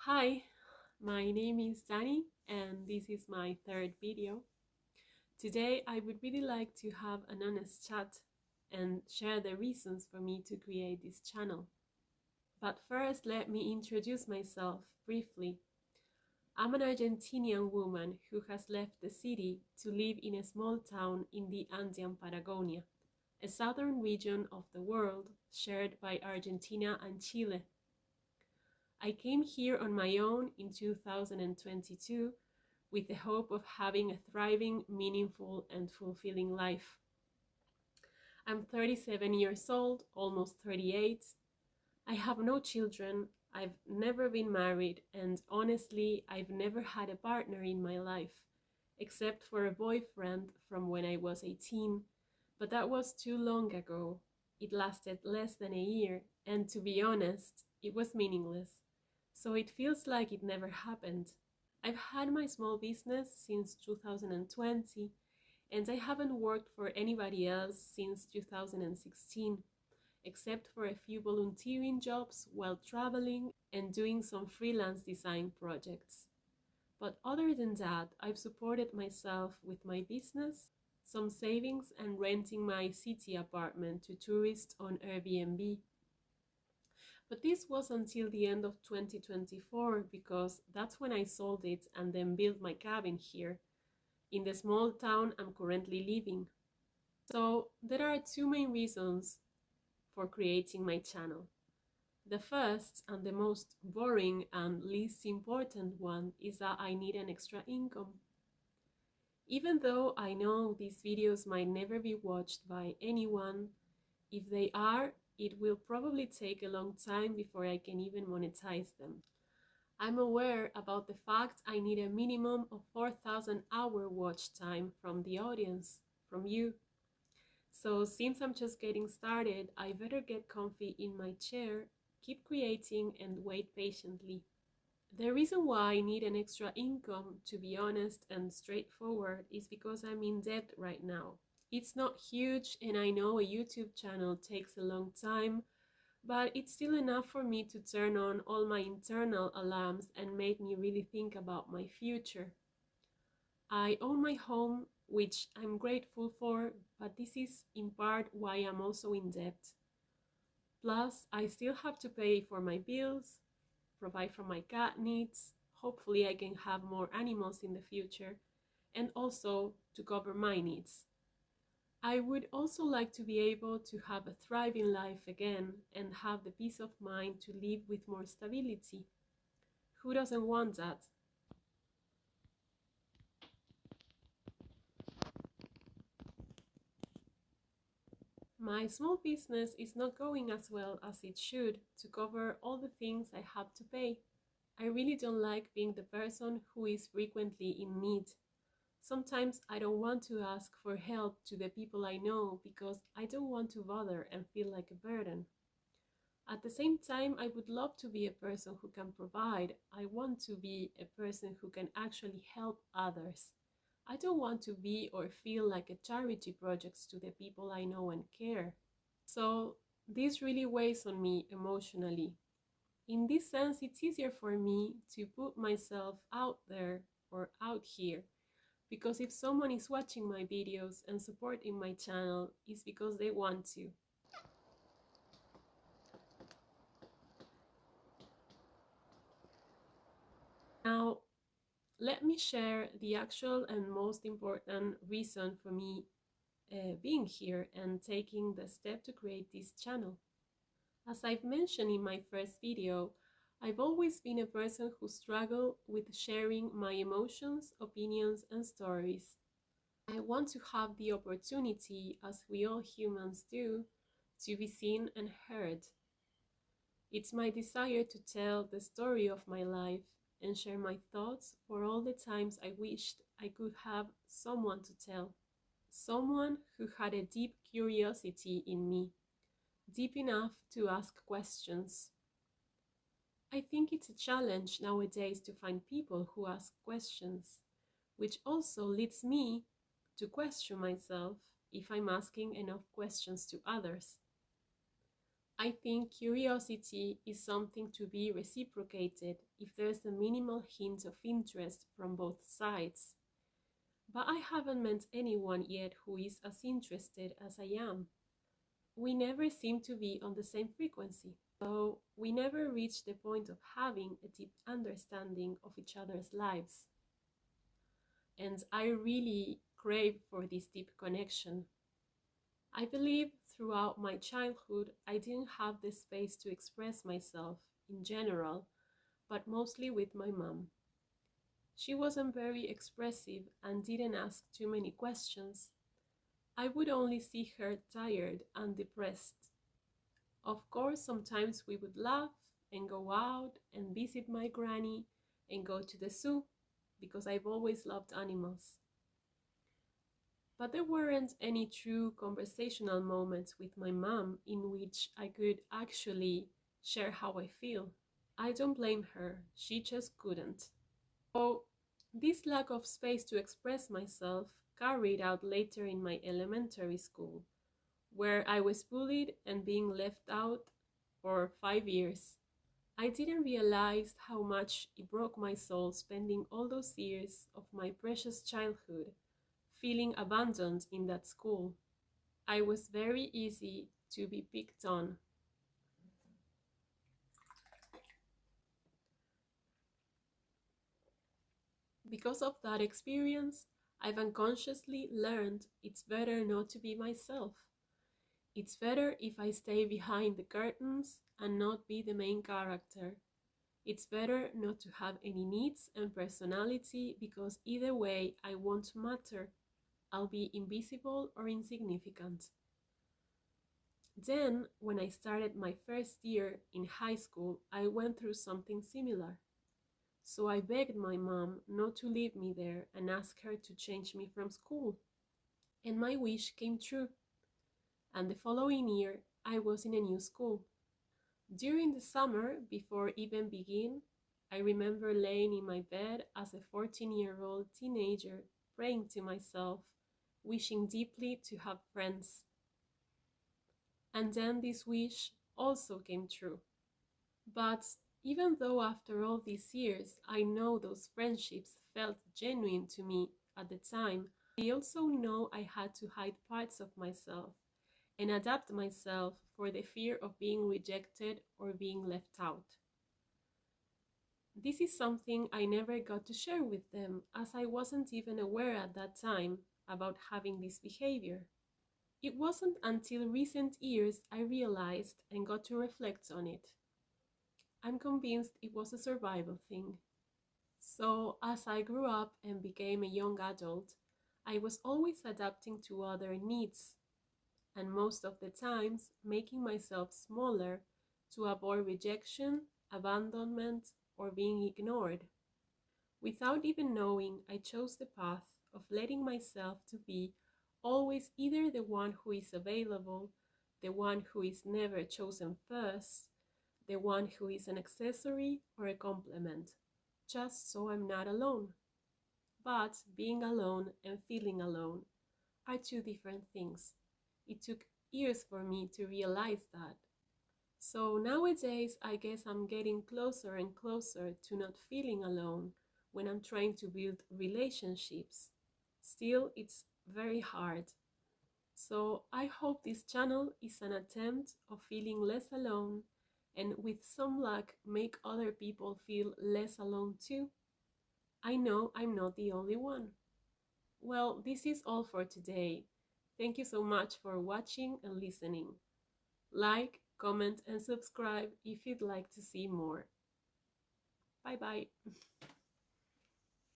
Hi, my name is Dani and this is my third video. Today I would really like to have an honest chat and share the reasons for me to create this channel. But first let me introduce myself briefly. I'm an Argentinian woman who has left the city to live in a small town in the Andean Patagonia, a southern region of the world shared by Argentina and Chile. I came here on my own in 2022 with the hope of having a thriving, meaningful, and fulfilling life. I'm 37 years old, almost 38. I have no children, I've never been married, and honestly, I've never had a partner in my life, except for a boyfriend from when I was 18, but that was too long ago. It lasted less than a year, and to be honest, it was meaningless. So it feels like it never happened. I've had my small business since 2020, and I haven't worked for anybody else since 2016, except for a few volunteering jobs while traveling and doing some freelance design projects. But other than that, I've supported myself with my business, some savings, and renting my city apartment to tourists on Airbnb. But this was until the end of 2024 because that's when I sold it and then built my cabin here in the small town I'm currently living. So there are two main reasons for creating my channel. The first and the most boring and least important one is that I need an extra income. Even though I know these videos might never be watched by anyone, if they are, it will probably take a long time before I can even monetize them. I'm aware about the fact I need a minimum of 4,000-hour watch time from the audience, from you. So since I'm just getting started, I better get comfy in my chair, keep creating, and wait patiently. The reason why I need an extra income, to be honest and straightforward, is because I'm in debt right now. It's not huge, and I know a YouTube channel takes a long time, but it's still enough for me to turn on all my internal alarms and make me really think about my future. I own my home, which I'm grateful for, but this is in part why I'm also in debt. Plus, I still have to pay for my bills, provide for my cat needs, hopefully I can have more animals in the future, and also to cover my needs. I would also like to be able to have a thriving life again and have the peace of mind to live with more stability. Who doesn't want that? My small business is not going as well as it should to cover all the things I have to pay. I really don't like being the person who is frequently in need. Sometimes I don't want to ask for help to the people I know because I don't want to bother and feel like a burden. At the same time, I would love to be a person who can provide. I want to be a person who can actually help others. I don't want to be or feel like a charity project to the people I know and care. So this really weighs on me emotionally. In this sense, it's easier for me to put myself out there or out here because if someone is watching my videos and supporting my channel, it's because they want to. Now, let me share the actual and most important reason for me being here and taking the step to create this channel. As I've mentioned in my first video, I've always been a person who struggled with sharing my emotions, opinions, and stories. I want to have the opportunity, as we all humans do, to be seen and heard. It's my desire to tell the story of my life and share my thoughts for all the times I wished I could have someone to tell. Someone who had a deep curiosity in me, deep enough to ask questions. I think it's a challenge nowadays to find people who ask questions, which also leads me to question myself if I'm asking enough questions to others. I think curiosity is something to be reciprocated if there's a minimal hint of interest from both sides. But I haven't met anyone yet who is as interested as I am. We never seem to be on the same frequency, so we never reach the point of having a deep understanding of each other's lives. And I really crave for this deep connection. I believe throughout my childhood, I didn't have the space to express myself in general, but mostly with my mom. She wasn't very expressive and didn't ask too many questions. I would only see her tired and depressed. Of course, sometimes we would laugh and go out and visit my granny and go to the zoo because I've always loved animals. But there weren't any true conversational moments with my mom in which I could actually share how I feel. I don't blame her, she just couldn't. So, this lack of space to express myself carried out later in my elementary school, where I was bullied and being left out for 5 years. I didn't realize how much it broke my soul spending all those years of my precious childhood feeling abandoned in that school. I was very easy to be picked on. Because of that experience, I've unconsciously learned it's better not to be myself. It's better if I stay behind the curtains and not be the main character. It's better not to have any needs and personality because either way I won't matter. I'll be invisible or insignificant. Then, when I started my first year in high school, I went through something similar. So I begged my mom not to leave me there and asked her to change me from school. And my wish came true. And the following year, I was in a new school. During the summer, before even begin, I remember laying in my bed as a 14-year-old teenager, praying to myself, wishing deeply to have friends. And then this wish also came true. But even though after all these years I know those friendships felt genuine to me at the time, I also know I had to hide parts of myself and adapt myself for the fear of being rejected or being left out. This is something I never got to share with them, as I wasn't even aware at that time about having this behavior. It wasn't until recent years I realized and got to reflect on it. I'm convinced it was a survival thing. So, as I grew up and became a young adult, I was always adapting to other needs, and most of the times making myself smaller to avoid rejection, abandonment, or being ignored. Without even knowing, I chose the path of letting myself to be always either the one who is available, the one who is never chosen first, the one who is an accessory or a complement, just so I'm not alone. But being alone and feeling alone are two different things. It took years for me to realize that. So nowadays, I guess I'm getting closer and closer to not feeling alone when I'm trying to build relationships. Still, it's very hard. So I hope this channel is an attempt of feeling less alone and with some luck make other people feel less alone too. I know I'm not the only one. Well, this is all for today. Thank you so much for watching and listening. Like, comment, and subscribe if you'd like to see more. Bye bye.